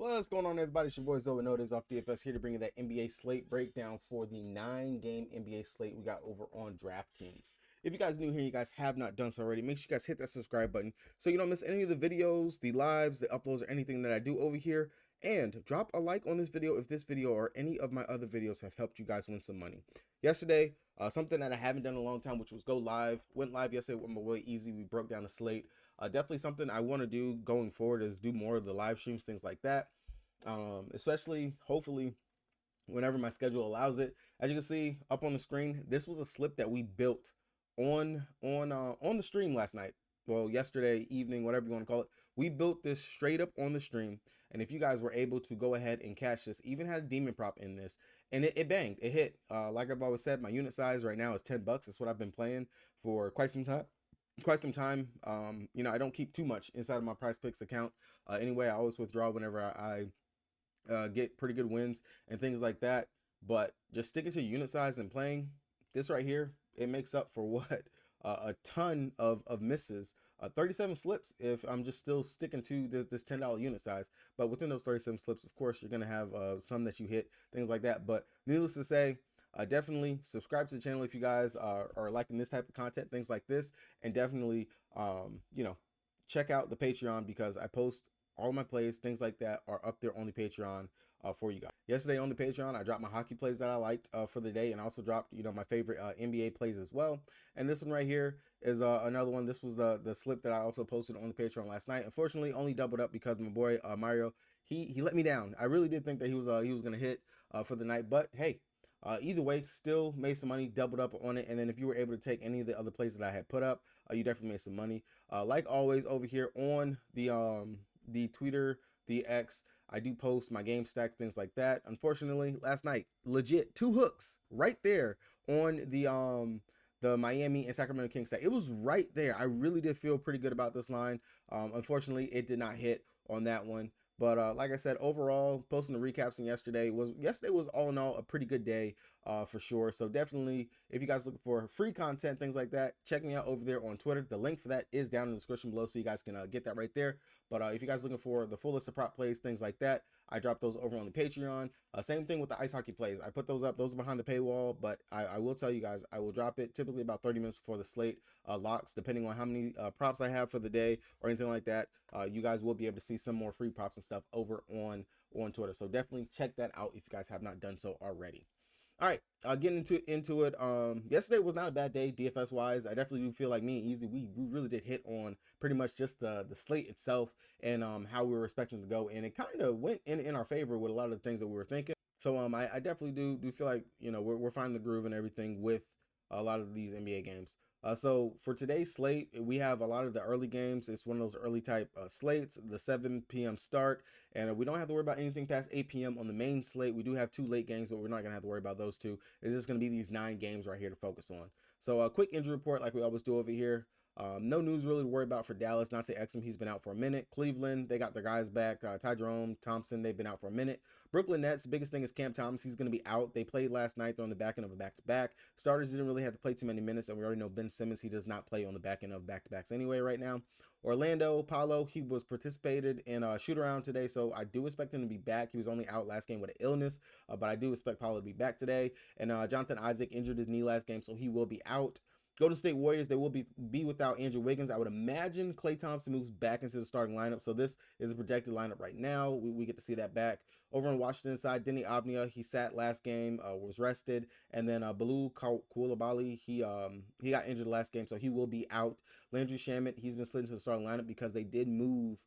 What's going on, everybody? It's your boy Zoe Notice off DFS here to bring you that NBA slate breakdown for the 9-game NBA slate we got over on DraftKings. If you guys new here, you guys have not done so already, make sure you guys hit that subscribe button so you don't miss any of the videos, the lives, the uploads, or anything that I do over here. And drop a like on this video if this video or any of my other videos have helped you guys win some money. Yesterday, something that I haven't done in a long time, which was go live. Went live yesterday with my boy Easy. We broke down the slate. Definitely something I want to do going forward is do more of the live streams, things like that. Especially hopefully whenever my schedule allows it. As you can see up on the screen, this was a slip that we built on the stream last night. Well, yesterday evening, whatever you want to call it. We built this straight up on the stream, and if you guys were able to go ahead and catch this, even had a demon prop in this, and it banged, it hit. Like I've always said, my unit size right now is $10. That's what I've been playing for quite some time. You know, I don't keep too much inside of my Prize Picks account. Anyway, I always withdraw whenever I get pretty good wins and things like that. But just sticking to unit size and playing this right here, it makes up for what a ton of misses. 37 slips if I'm just still sticking to this $10 unit size. But within those 37 slips, of course, you're gonna have some that you hit, things like that. But needless to say, definitely subscribe to the channel if you guys are liking this type of content, things like this, and definitely you know, check out the Patreon because I post all my plays, things like that are up there on the Patreon for you guys. Yesterday on the Patreon, I dropped my hockey plays that I liked for the day, and I also dropped, you know, my favorite NBA plays as well. And this one right here is another one. This was the slip that I also posted on the Patreon last night. Unfortunately, only doubled up because my boy Mario, he let me down. I really did think that he was gonna hit for the night, but hey. Either way, still made some money, doubled up on it. And then if you were able to take any of the other plays that I had put up, you definitely made some money. Like always over here on the Twitter, the X, I do post my game stacks, things like that. Unfortunately, last night, legit 2 hooks right there on the Miami and Sacramento Kings stack. It was right there. I really did feel pretty good about this line. Unfortunately, it did not hit on that one. But like I said, overall, posting the recaps in yesterday was all in all a pretty good day for sure. So definitely, if you guys looking for free content, things like that, check me out over there on Twitter. The link for that is down in the description below, so you guys can get that right there. But if you guys looking for the full list of prop plays, things like that, I drop those over on the Patreon. Same thing with the ice hockey plays. I put those up. Those are behind the paywall, but I will tell you guys, I will drop it typically about 30 minutes before the slate locks, depending on how many props I have for the day or anything like that. You guys will be able to see some more free props and stuff over on Twitter. So definitely check that out if you guys have not done so already. All right, getting into it. Yesterday was not a bad day DFS wise. I definitely do feel like me and Easy, we really did hit on pretty much just the slate itself and how we were expecting to go, and it kind of went in our favor with a lot of the things that we were thinking. So I definitely do feel like, you know, we're finding the groove and everything with a lot of these NBA games. So for today's slate, we have a lot of the early games. It's one of those early type slates, the 7 p.m. start, and we don't have to worry about anything past 8 p.m. on the main slate. We do have 2 late games, but we're not going to have to worry about those 2. It's just going to be these 9 games right here to focus on. So a quick injury report like we always do over here. No news really to worry about for Dallas. Not to Exum, he's been out for a minute. Cleveland, they got their guys back. Ty Jerome, Thompson, they've been out for a minute. Brooklyn Nets, biggest thing is Cam Thomas. He's going to be out. They played last night. They're on the back end of a back-to-back. Starters didn't really have to play too many minutes, and we already know Ben Simmons, he does not play on the back end of back-to-backs anyway right now. Orlando, Paolo, he was participated in a shoot-around today, so I do expect him to be back. He was only out last game with an illness, but I do expect Paolo to be back today. And Jonathan Isaac injured his knee last game, so he will be out. Golden State Warriors, they will be without Andrew Wiggins. I would imagine Klay Thompson moves back into the starting lineup. So this is a projected lineup right now. We get to see that back. Over on Washington side, Denny Avdia, he sat last game, was rested. And then Bilal Koulibaly, he got injured last game, so he will be out. Landry Shamet, he's been slid into the starting lineup because they did move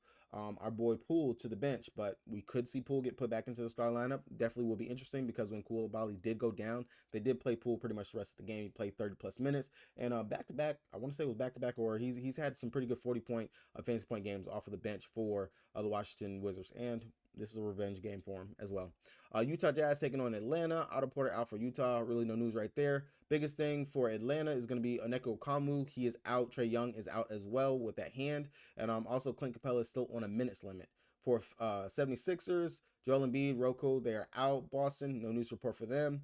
our boy Poole to the bench, but we could see Poole get put back into the starting lineup. Definitely will be interesting because when Koulibaly did go down, they did play Poole pretty much the rest of the game. He played 30+ minutes, and back-to-back, I want to say it was back-to-back, or he's had some pretty good 40-point fantasy point games off of the bench for the Washington Wizards, and this is a revenge game for him as well. Utah Jazz taking on Atlanta. Otto Porter out for Utah. Really no news right there. Biggest thing for Atlanta is going to be Onyeka Okongwu. He is out. Trae Young is out as well with that hand. And also Clint Capella is still on a minutes limit. For 76ers, Joel Embiid, Rocco, they are out. Boston, no news report for them.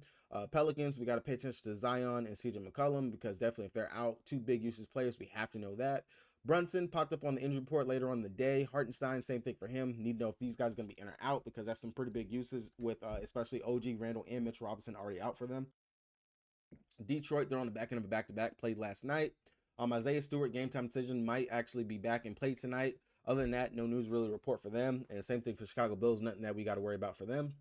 Pelicans, we got to pay attention to Zion and CJ McCollum because definitely if they're out, 2 big usage players, we have to know that. Brunson popped up on the injury report later on in the day. Hartenstein, same thing for him. Need to know if these guys are going to be in or out because that's some pretty big uses with especially OG, Randall, and Mitch Robinson already out for them. Detroit, they're on the back end of a back-to-back, played last night. Isaiah Stewart, game time decision, might actually be back and play tonight. Other than that, no news really to report for them. And same thing for Chicago Bulls, nothing that we got to worry about for them.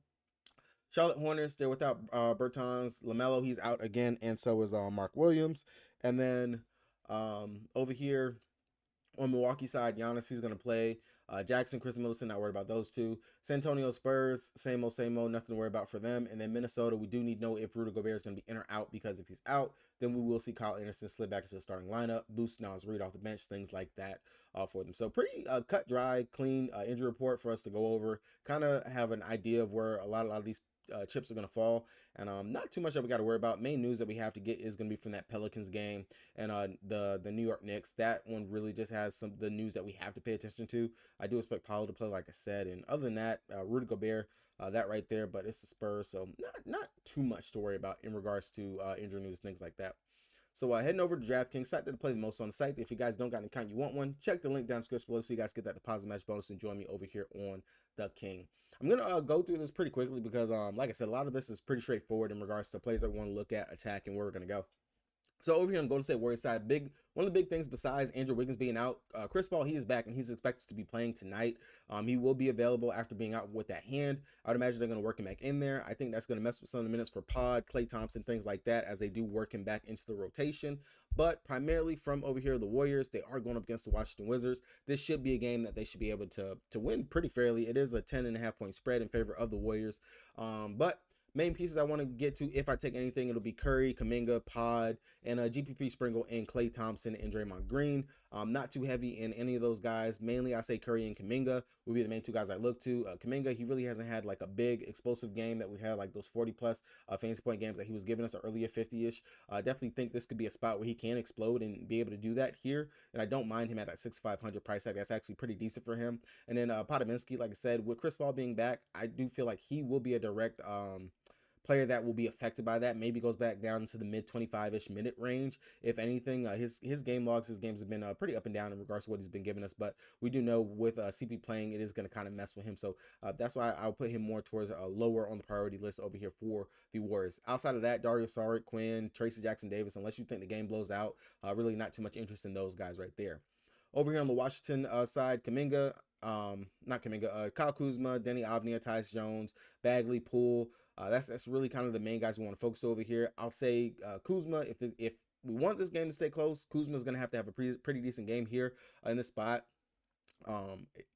Charlotte Hornets, they're without Bertans. LaMelo, he's out again, and so is Mark Williams. And then over here on Milwaukee side, Giannis, he's going to play. Jackson, Chris Middleton, not worried about those two. San Antonio Spurs, same old, nothing to worry about for them. And then Minnesota, we do need to know if Rudy Gobert is going to be in or out, because if he's out, then we will see Kyle Anderson slip back into the starting lineup, boost Naz Reid off the bench, things like that for them. So pretty cut, dry, clean injury report for us to go over, kind of have an idea of where a lot of these chips are going to fall, and not too much that we got to worry about. Main news that we have to get is going to be from that Pelicans game and the New York Knicks. That one really just has some the news that we have to pay attention to. I do expect Paolo to play, like I said, and other than that, Rudy Gobert, that right there. But it's the Spurs, so not too much to worry about in regards to injury news, things like that. So heading over to DraftKings, site that I play the most on the site. If you guys don't got an account, you want one, check the link down in the description below so you guys get that deposit match bonus and join me over here on the King. I'm going to go through this pretty quickly because, like I said, a lot of this is pretty straightforward in regards to plays that we want to look at, attack, and where we're going to go. So over here on Golden State Warriors side, one of the big things besides Andrew Wiggins being out, Chris Paul, he is back and he's expected to be playing tonight. He will be available after being out with that hand. I would imagine they're going to work him back in there. I think that's going to mess with some of the minutes for Pod, Klay Thompson, things like that, as they do work him back into the rotation. But primarily from over here, the Warriors, they are going up against the Washington Wizards. This should be a game that they should be able to win pretty fairly. It is a 10.5 point spread in favor of the Warriors. But main pieces I want to get to, if I take anything, it'll be Curry, Kuminga, Pod, and GPP Sprinkle, and Klay Thompson and Draymond Green. Not too heavy in any of those guys. Mainly, I say Curry and Kuminga will be the main two guys I look to. Kuminga, he really hasn't had like a big explosive game that we've had, like those 40+ fantasy point games that he was giving us earlier, 50-ish. Definitely think this could be a spot where he can explode and be able to do that here. And I don't mind him at that 6,500 price tag. That's actually pretty decent for him. And then Podominski, like I said, with Chris Paul being back, I do feel like he will be a direct player that will be affected by that. Maybe goes back down to the mid 25-ish minute range. If anything, his game logs, his games have been pretty up and down in regards to what he's been giving us. But we do know with CP playing, it is going to kind of mess with him. So that's why I'll put him more towards lower on the priority list over here for the Warriors. Outside of that, Dario Saric, Quinn, Tracy Jackson Davis, unless you think the game blows out, really not too much interest in those guys right there. Over here on the Washington side, Kuminga, Kyle Kuzma, Denny Avdia, Tyus Jones, Bagley, Poole. That's really kind of the main guys we want to focus over here. I'll say Kuzma, if we want this game to stay close, Kuzma's going to have a pretty decent game here in this spot.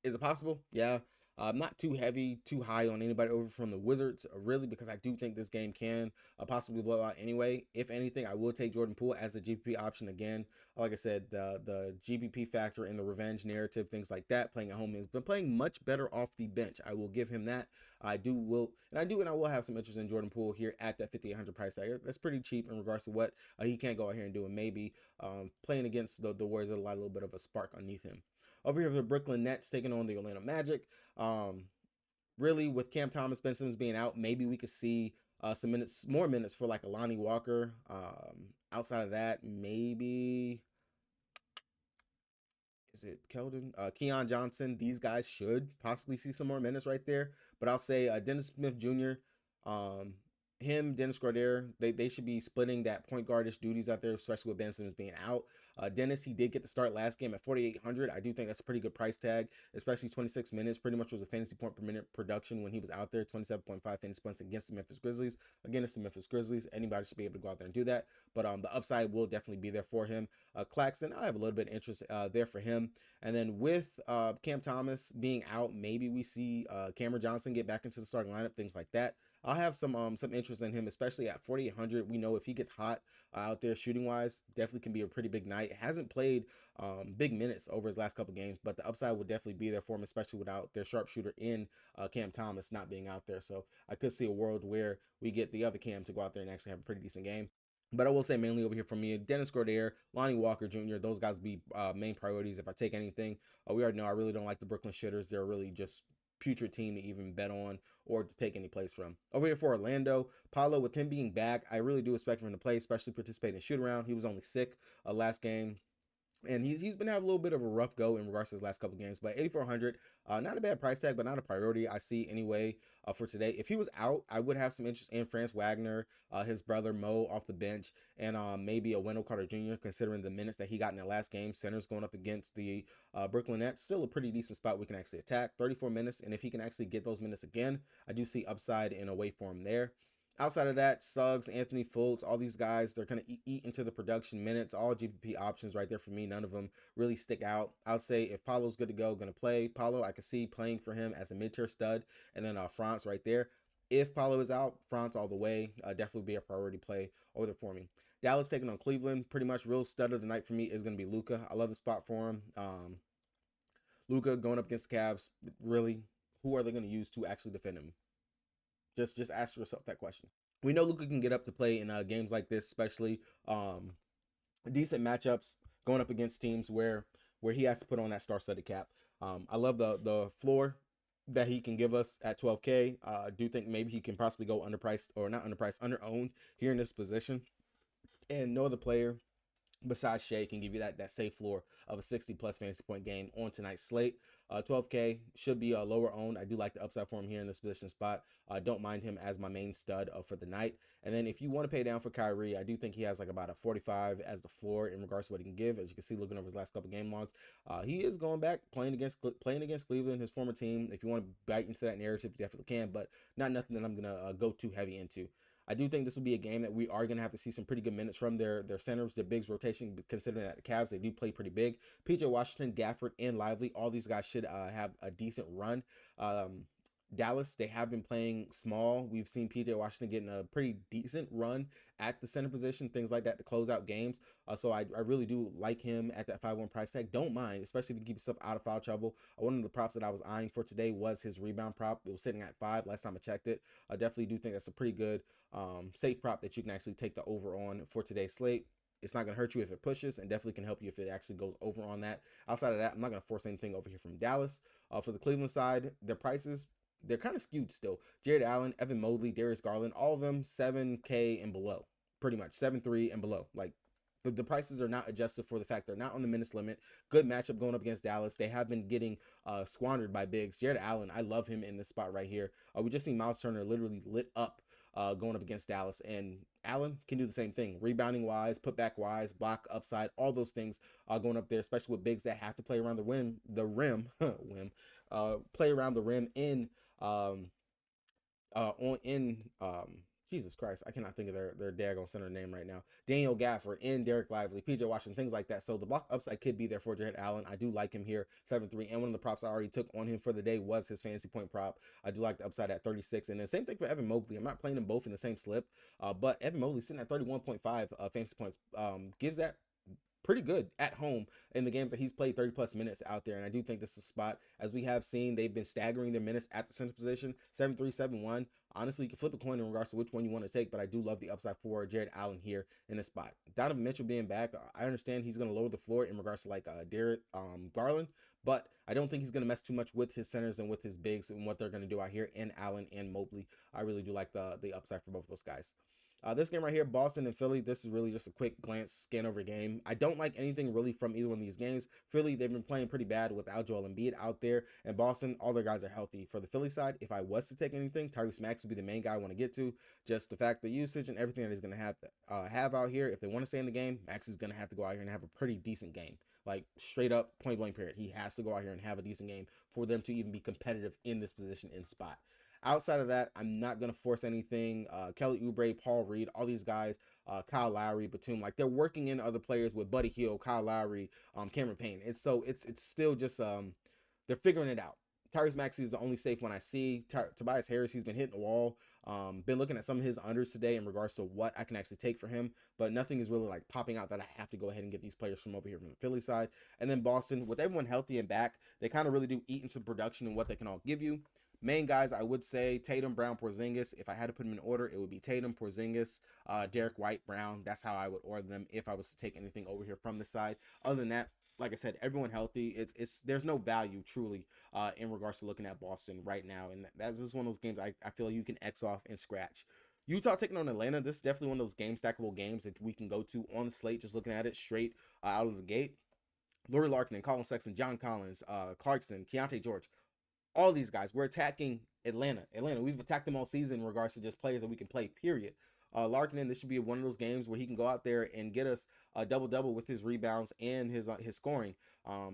Is it possible? Yeah. Not too heavy, too high on anybody over from the Wizards, really, because I do think this game can possibly blow out anyway. If anything, I will take Jordan Poole as the GPP option again. Like I said, the GPP factor and the revenge narrative, things like that, playing at home, has been playing much better off the bench. I will give him that. I will have some interest in Jordan Poole here at that 5,800 price tag. That's pretty cheap in regards to what he can't go out here and do, and maybe playing against the Warriors will light a little bit of a spark underneath him. Over here for the Brooklyn Nets taking on the Orlando Magic. Really, with Cam Thomas, Ben Simmons being out, maybe we could see some more minutes for like a Lonnie Walker. Outside of that, maybe is it Keldon? Keon Johnson. These guys should possibly see some more minutes right there. But I'll say Dennis Smith Jr., Dennis Gordere, they should be splitting that point guardish duties out there, especially with Ben Simmons being out. Dennis, he did get the start last game at 4,800. I do think that's a pretty good price tag, especially 26 minutes. Pretty much was a fantasy point per minute production when he was out there, 27.5 fantasy points against the Memphis Grizzlies. Again, it's the Memphis Grizzlies. Anybody should be able to go out there and do that. But the upside will definitely be there for him. Claxton, I have a little bit of interest there for him. And then with Cam Thomas being out, maybe we see Cameron Johnson get back into the starting lineup, things like that. I'll have some interest in him, especially at 4,800. We know if he gets hot out there shooting wise, definitely can be a pretty big night. Hasn't played big minutes over his last couple games, but the upside will definitely be there for him, especially without their sharpshooter in Cam Thomas not being out there. So I could see a world where we get the other Cam to go out there and actually have a pretty decent game. But I will say mainly over here for me, Dennis Gordere, Lonnie Walker Jr., those guys be main priorities if I take anything. We already know I really don't like the Brooklyn Shitters. They're really just putrid team to even bet on or to take any place from. Over here for Orlando, Paolo, with him being back, I really do expect him to play, especially participate in shoot around. He was only sick last game. And he's been having a little bit of a rough go in regards to his last couple games, but 8,400, not a bad price tag, but not a priority I see anyway for today. If he was out, I would have some interest in France Wagner, his brother Mo off the bench, and maybe a Wendell Carter Jr. considering the minutes that he got in the last game. Center's going up against the Brooklyn Nets, still a pretty decent spot we can actually attack. 34 minutes, and if he can actually get those minutes again, I do see upside in a way for him there. Outside of that, Suggs, Anthony Fultz, all these guys, they're going to eat into the production minutes. All GPP options right there for me. None of them really stick out. I'll say if Paolo's good to go, going to play. Paolo, I could see playing for him as a mid-tier stud. And then France right there. If Paolo is out, France all the way. Definitely be a priority play over there for me. Dallas taking on Cleveland. Pretty much real stud of the night for me is going to be Luka. I love the spot for him. Luka going up against the Cavs. Really, who are they going to use to actually defend him? Just ask yourself that question. We know Luka can get up to play in games like this, especially decent matchups going up against teams where he has to put on that star-studded cap. I love the floor that he can give us at 12K. I do think maybe he can possibly go underpriced, or not underpriced, under-owned here in this position. And no other player besides Shea can give you that safe floor of a 60+ fantasy point game on tonight's slate. 12K should be lower owned. I do like the upside for him here in this position spot. Don't mind him as my main stud for the night. And then if you want to pay down for Kyrie, I do think he has like about a 45 as the floor in regards to what he can give. As you can see, looking over his last couple game logs, he is going back playing against Cleveland, his former team. If you want to bite into that narrative, you definitely can, but not nothing that I'm gonna go too heavy into. I do think this will be a game that we are going to have to see some pretty good minutes from their centers, their bigs rotation, considering that the Cavs, they do play pretty big. PJ Washington, Gafford, and Lively, all these guys should have a decent run. Dallas, they have been playing small. We've seen PJ Washington getting a pretty decent run at the center position, things like that to close out games. So I really do like him at that 5-1 price tag. Don't mind, especially if you keep yourself out of foul trouble. One of the props that I was eyeing for today was his rebound prop. It was sitting at 5 last time I checked it. I definitely do think that's a pretty good safe prop that you can actually take the over on for today's slate. It's not going to hurt you if it pushes, and definitely can help you if it actually goes over on that. Outside of that, I'm not going to force anything over here from Dallas. For the Cleveland side, their prices, they're kind of skewed still. Jared Allen, Evan Mobley, Darius Garland, all of them 7K and below, pretty much 7.3 and below. Like the prices are not adjusted for the fact they're not on the minutes limit. Good matchup going up against Dallas. They have been getting squandered by bigs. Jared Allen, I love him in this spot right here. We just seen Miles Turner literally lit up going up against Dallas, and Allen can do the same thing, rebounding wise, putback wise, block upside, all those things going up there, especially with bigs that have to play around the rim, play around the rim in Jesus Christ, I cannot think of their daggone center name right now. Daniel Gafford and Derek Lively, PJ Washington, things like that. So the block upside could be there for Jared Allen. I do like him here, 7.3. And one of the props I already took on him for the day was his fantasy point prop. I do like the upside at 36. And the same thing for Evan Mobley. I'm not playing them both in the same slip, but Evan Mobley sitting at 31.5 fantasy points gives that pretty good at home in the games that he's played 30+ minutes out there. And I do think this is a spot, as we have seen, they've been staggering their minutes at the center position, 7.3, 7.1. Honestly, you can flip a coin in regards to which one you want to take, but I do love the upside for Jared Allen here in this spot. Donovan Mitchell being back, I understand he's going to lower the floor in regards to like Derek Garland, but I don't think he's going to mess too much with his centers and with his bigs and what they're going to do out here in Allen and Mobley. I really do like the upside for both of those guys. This game right here, Boston and Philly, this is really just a quick glance, scan over game. I don't like anything really from either one of these games. Philly, they've been playing pretty bad without Joel Embiid out there. And Boston, all their guys are healthy. For the Philly side, if I was to take anything, Tyrese Maxey would be the main guy I want to get to. Just the fact, the usage and everything that he's going to have out here. If they want to stay in the game, Max is going to have to go out here and have a pretty decent game. Like straight up, point blank period. He has to go out here and have a decent game for them to even be competitive in this position in spot. Outside of that, I'm not going to force anything. Kelly Oubre, Paul Reed, all these guys, Kyle Lowry, Batum, like they're working in other players with Buddy Hield, Kyle Lowry, Cameron Payne. And so it's still just, they're figuring it out. Tyrese Maxey is the only safe one I see. Tobias Harris, he's been hitting the wall. Been looking at some of his unders today in regards to what I can actually take for him, but nothing is really like popping out that I have to go ahead and get these players from over here from the Philly side. And then Boston, with everyone healthy and back, they kind of really do eat into production and what they can all give you. Main guys, I would say Tatum, Brown, Porzingis. If I had to put them in order, it would be Tatum, Porzingis, Derek White, Brown. That's how I would order them if I was to take anything over here from the side. Other than that, like I said, everyone healthy. There's no value truly in regards to looking at Boston right now, and that's just one of those games I feel like you can X off and scratch. Utah taking on Atlanta. This is definitely one of those game stackable games that we can go to on the slate, just looking at it straight out of the gate. Laurie Larkin, Colin Sexton, John Collins, Clarkson, Keontae George, all these guys. We're attacking Atlanta. We've attacked them all season in regards to just players that we can play, period. Larkin, this should be one of those games where he can go out there and get us a double-double with his rebounds and his scoring.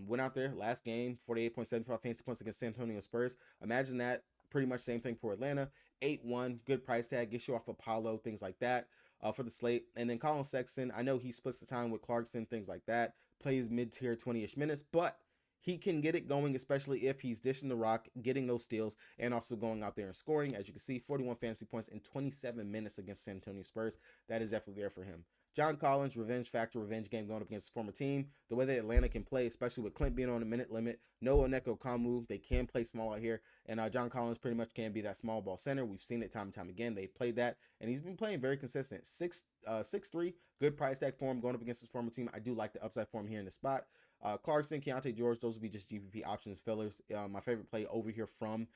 Went out there last game, 48.75 fantasy points against San Antonio Spurs. Imagine that. Pretty much same thing for Atlanta. 8-1, good price tag, gets you off Apollo, things like that for the slate. And then Colin Sexton, I know he splits the time with Clarkson, things like that. Plays mid-tier 20-ish minutes, but he can get it going, especially if he's dishing the rock, getting those steals, and also going out there and scoring. As you can see, 41 fantasy points in 27 minutes against San Antonio Spurs. That is definitely there for him. John Collins, revenge factor, revenge game going up against his former team. The way that Atlanta can play, especially with Clint being on a minute limit, no Oneko Kamu, they can play small out here. And John Collins pretty much can be that small ball center. We've seen it time and time again. They've played that, and he's been playing very consistent. 6'3", good price tag for him going up against his former team. I do like the upside for him here in the spot. Clarkson, Keontae George, those would be just GPP options fillers. My favorite play over here from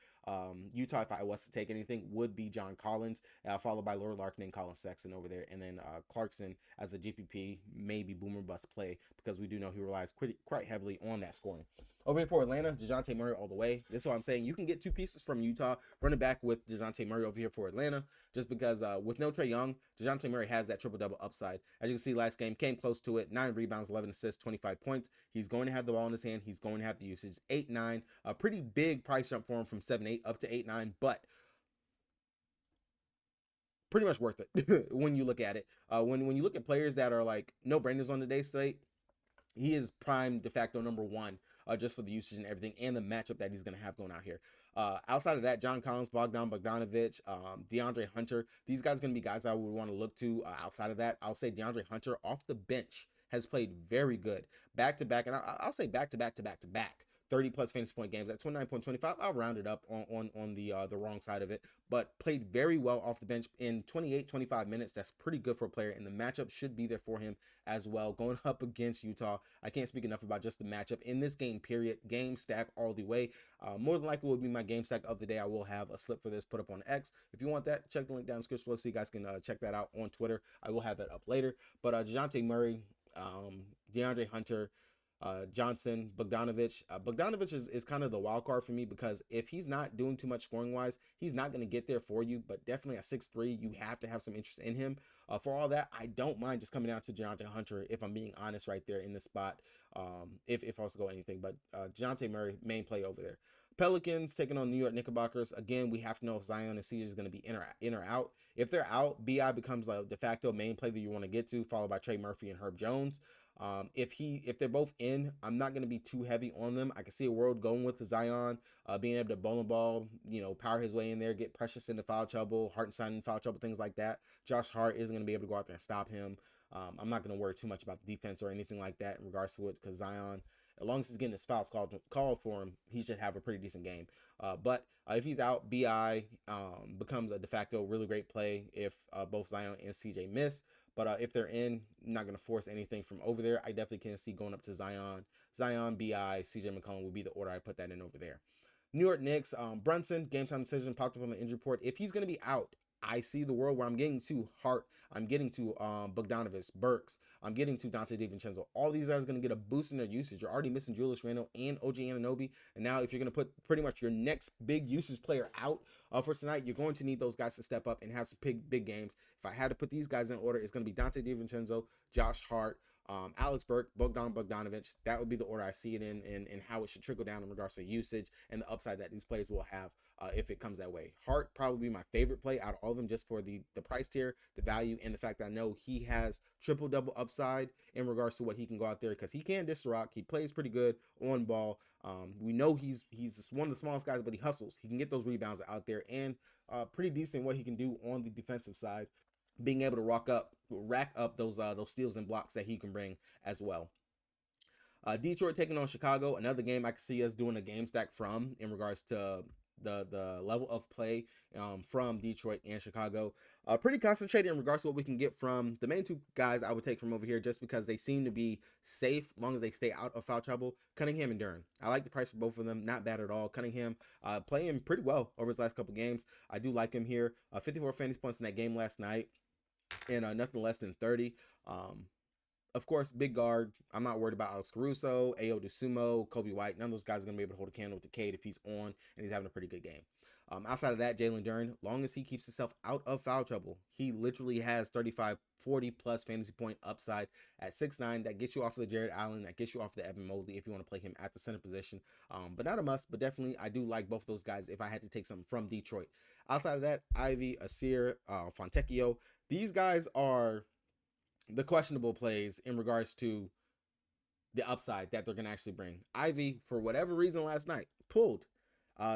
Utah, if I was to take anything, would be John Collins, followed by Laurie Larkin and Colin Sexton over there. And then Clarkson as a GPP, maybe boomer bust play, because we do know he relies quite heavily on that scoring. Over here for Atlanta, DeJounte Murray all the way. This is what I'm saying. You can get two pieces from Utah, running back with DeJounte Murray over here for Atlanta, just because with no Trae Young, DeJounte Murray has that triple-double upside. As you can see, last game came close to it. 9 rebounds, 11 assists, 25 points. He's going to have the ball in his hand. He's going to have the usage. 8-9, a pretty big price jump for him from 7-8 up to 8-9, but pretty much worth it when you look at it. When you look at players that are like no-brainers on today's slate, he is prime de facto number one, just for the usage and everything, and the matchup that he's going to have going out here. Outside of that, John Collins, Bogdanovic, DeAndre Hunter, these guys are going to be guys I would want to look to. Outside of that, I'll say DeAndre Hunter off the bench has played very good. Back-to-back, and I'll say back-to-back. 30 plus fantasy point games at 29.25. I'll round it up on the wrong side of it, but played very well off the bench in 25 minutes. That's pretty good for a player, and the matchup should be there for him as well. Going up against Utah, I can't speak enough about just the matchup in this game, period. Game stack all the way. More than likely will be my game stack of the day. I will have a slip for this put up on X. If you want that, check the link down in the description below so you guys can check that out on Twitter. I will have that up later. But DeJounte Murray, DeAndre Hunter, Johnson, Bogdanovic. Bogdanovic is kind of the wild card for me, because if he's not doing too much scoring wise, he's not going to get there for you. But definitely at 6'3", you have to have some interest in him. For all that, I don't mind just coming down to DeJounte Hunter, if I'm being honest, right there in this spot. If I was to go anything, but DeJounte Murray, main play over there. Pelicans taking on New York Knickerbockers. Again, we have to know if Zion and CJ is going to be in or out. If they're out, BI becomes the de facto main play that you want to get to, followed by Trey Murphy and Herb Jones. If they're both in, I'm not going to be too heavy on them. I can see a world going with the Zion, being able to bowling ball, power his way in there, get Precious into foul trouble, Hartenstein in foul trouble, things like that. Josh Hart isn't going to be able to go out there and stop him. I'm not going to worry too much about the defense or anything like that in regards to it, because Zion, as long as he's getting his fouls called for him, he should have a pretty decent game. But if he's out, BI becomes a de facto really great play if both Zion and CJ miss. But if they're in, I'm not going to force anything from over there. I definitely can see going up to Zion, BI, CJ McCollum would be the order I put that in over there. New York Knicks, Brunson, game time decision, popped up on the injury report. If he's going to be out, I see the world where I'm getting to Hart, I'm getting to Bogdanovic, Burks, I'm getting to Dante DiVincenzo. All these guys are going to get a boost in their usage. You're already missing Julius Randle and OG Anunoby, and now if you're going to put pretty much your next big usage player out for tonight, you're going to need those guys to step up and have some big games. If I had to put these guys in order, it's going to be Dante DiVincenzo, Josh Hart, Alex Burke, Bogdanovic. That would be the order I see it in, and how it should trickle down in regards to usage and the upside that these players will have if it comes that way. Hart probably be my favorite play out of all of them, just for the price tier, the value, and the fact that I know he has triple-double upside in regards to what he can go out there, because he can dish the rock. He plays pretty good on ball. We know he's one of the smallest guys, but he hustles. He can get those rebounds out there, and pretty decent what he can do on the defensive side, being able to rack up those steals and blocks that he can bring as well. Detroit taking on Chicago, another game I can see us doing a game stack from in regards to the level of play from Detroit and Chicago. Pretty concentrated in regards to what we can get from the main two guys I would take from over here, just because they seem to be safe as long as they stay out of foul trouble. Cunningham and Duren. I like the price for both of them. Not bad at all. Cunningham playing pretty well over his last couple games. I do like him here. 54 fantasy points in that game last night, and nothing less than 30. Of course, big guard. I'm not worried about Alex Caruso, Ayo DeSumo, Kobe White. None of those guys are going to be able to hold a candle to Cade if he's on and he's having a pretty good game. Outside of that, Jalen Duren, long as he keeps himself out of foul trouble, he literally has 35, 40 plus fantasy point upside at 6'9". That gets you off of the Jared Allen. That gets you off the Evan Mobley if you want to play him at the center position. But not a must, but definitely I do like both of those guys if I had to take something from Detroit. Outside of that, Ivy, Asir, Fontecchio, these guys are the questionable plays in regards to the upside that they're going to actually bring. Ivy, for whatever reason last night, pulled.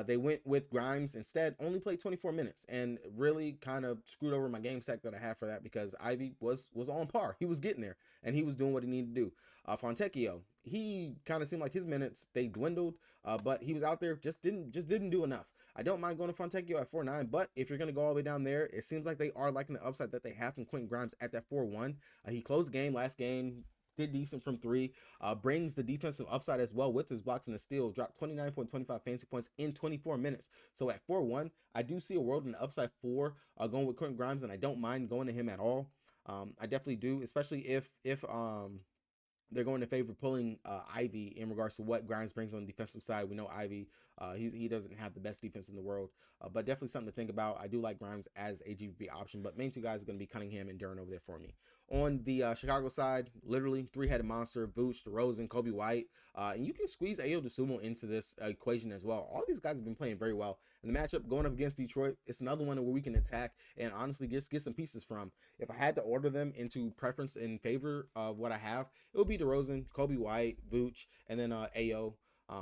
They went with Grimes instead, only played 24 minutes, and really kind of screwed over my game stack that I had for that because Ivy was on par. He was getting there, and he was doing what he needed to do. Fontecchio, he kind of seemed like his minutes, they dwindled, but he was out there, just didn't do enough. I don't mind going to Fontecchio at 4'9", but if you're going to go all the way down there, it seems like they are liking the upside that they have from Quentin Grimes at that 4'1". He closed the game last game, did decent from three, brings the defensive upside as well with his blocks and the steals, dropped 29.25 fantasy points in 24 minutes. So at 4'1", I do see a world in the upside for going with Quentin Grimes, and I don't mind going to him at all. I definitely do, especially if they're going to favor pulling Ivy in regards to what Grimes brings on the defensive side. We know Ivy, he doesn't have the best defense in the world, but definitely something to think about. I do like Grimes as a GPP option, but main two guys are going to be Cunningham and Duren over there for me. On the Chicago side, literally three-headed monster, Vooch, DeRozan, Kobe White, and you can squeeze Ayo DeSumo into this equation as well. All these guys have been playing very well. And the matchup going up against Detroit, it's another one where we can attack and honestly just get some pieces from. If I had to order them into preference in favor of what I have, it would be DeRozan, Kobe White, Vooch, and then Ayo.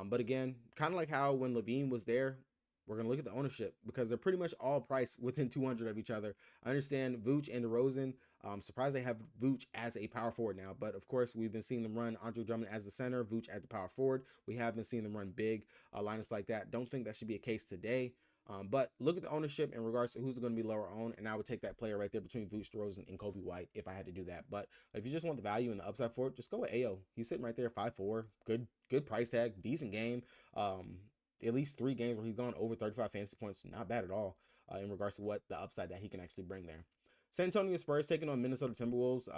But again, kind of like how when Levine was there, we're going to look at the ownership because they're pretty much all priced within 200 of each other. I understand Vooch and DeRozan. I'm surprised they have Vooch as a power forward now. But of course, we've been seeing them run Andre Drummond as the center, Vooch at the power forward. We have been seeing them run big lineups like that. Don't think that should be a case today. But look at the ownership in regards to who's going to be lower owned, and I would take that player right there between Vooch, DeRozan, and Kobe White if I had to do that. But if you just want the value and the upside for it, just go with Ayo. He's sitting right there, 5'4", good price tag, decent game. At least 3 games where he's gone over 35 fantasy points, not bad at all in regards to what the upside that he can actually bring there. San Antonio Spurs taking on Minnesota Timberwolves.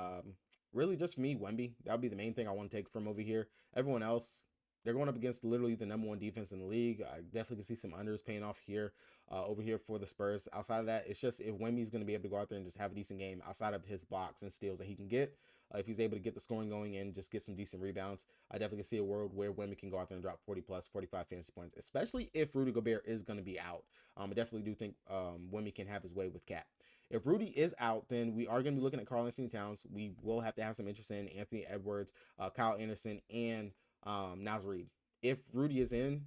Really just for me, Wemby. That would be the main thing I want to take from over here. Everyone else, they're going up against literally the #1 defense in the league. I definitely can see some unders paying off here, over here for the Spurs. Outside of that, it's just if Wemby's going to be able to go out there and just have a decent game outside of his blocks and steals that he can get. If he's able to get the scoring going and just get some decent rebounds, I definitely can see a world where Wemby can go out there and drop 40 plus, 45 fantasy points, especially if Rudy Gobert is going to be out. I definitely do think Wemby can have his way with Cat. If Rudy is out, then we are going to be looking at Karl-Anthony Towns. We will have to have some interest in Anthony Edwards, Kyle Anderson, and Naz Reid. If Rudy is in,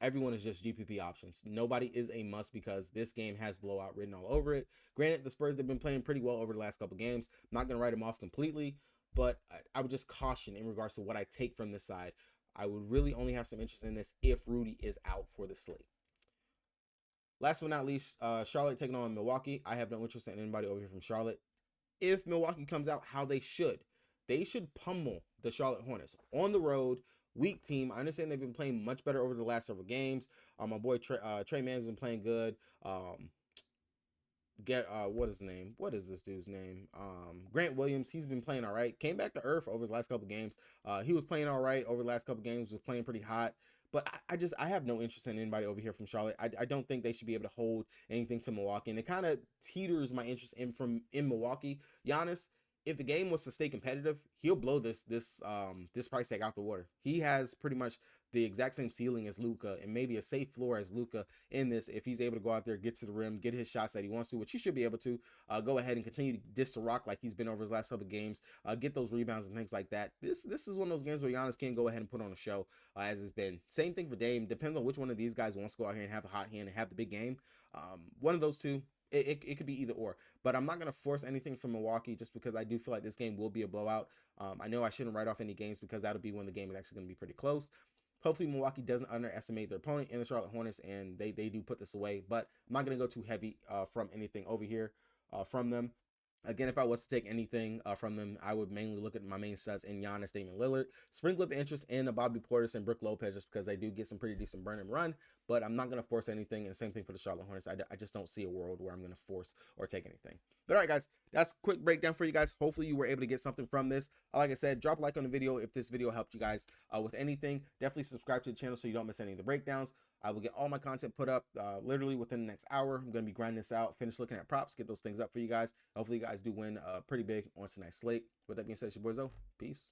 everyone is just GPP options. Nobody is a must because this game has blowout written all over it. Granted, the Spurs have been playing pretty well over the last couple games. I'm not going to write them off completely, but I would just caution in regards to what I take from this side. I would really only have some interest in this if Rudy is out for the slate. Last but not least, Charlotte taking on Milwaukee. I have no interest in anybody over here from Charlotte. If Milwaukee comes out how they should pummel the Charlotte Hornets on the road. Weak team. I understand they've been playing much better over the last several games. My boy Trey Man's been playing good. What is his name? What is this dude's name? Grant Williams. He's been playing all right. Came back to earth over his last couple games. He was playing all right over the last couple games. Was playing pretty hot. But I have no interest in anybody over here from Charlotte. I don't think they should be able to hold anything to Milwaukee, and it kind of teeters my interest in Milwaukee. Giannis, if the game was to stay competitive, he'll blow this price tag out the water. He has pretty much the exact same ceiling as Luka and maybe a safe floor as Luka in this if he's able to go out there, get to the rim, get his shots that he wants to, which he should be able to. Go ahead and continue to dish the rock like he's been over his last couple of games, get those rebounds and things like that. This is one of those games where Giannis can go ahead and put on a show, as it's been. Same thing for Dame. Depends on which one of these guys wants to go out here and have a hot hand and have the big game. One of those two. It could be either or, but I'm not going to force anything from Milwaukee just because I do feel like this game will be a blowout. I know I shouldn't write off any games because that'll be when the game is actually going to be pretty close. Hopefully Milwaukee doesn't underestimate their opponent in the Charlotte Hornets and they do put this away, but I'm not going to go too heavy from anything over here from them. Again, if I was to take anything from them, I would mainly look at my main studs in Giannis, Damian Lillard, sprinkle of interest in Bobby Portis and Brook Lopez, just because they do get some pretty decent burn and run, but I'm not going to force anything. And same thing for the Charlotte Hornets. I just don't see a world where I'm going to force or take anything. But all right, guys, that's a quick breakdown for you guys. Hopefully you were able to get something from this. Like I said, drop a like on the video if this video helped you guys with anything. Definitely subscribe to the channel so you don't miss any of the breakdowns. I will get all my content put up literally within the next hour. I'm going to be grinding this out, finish looking at props, get those things up for you guys. Hopefully you guys do win pretty big on tonight's slate. With that being said, it's your boy Zoe. Peace.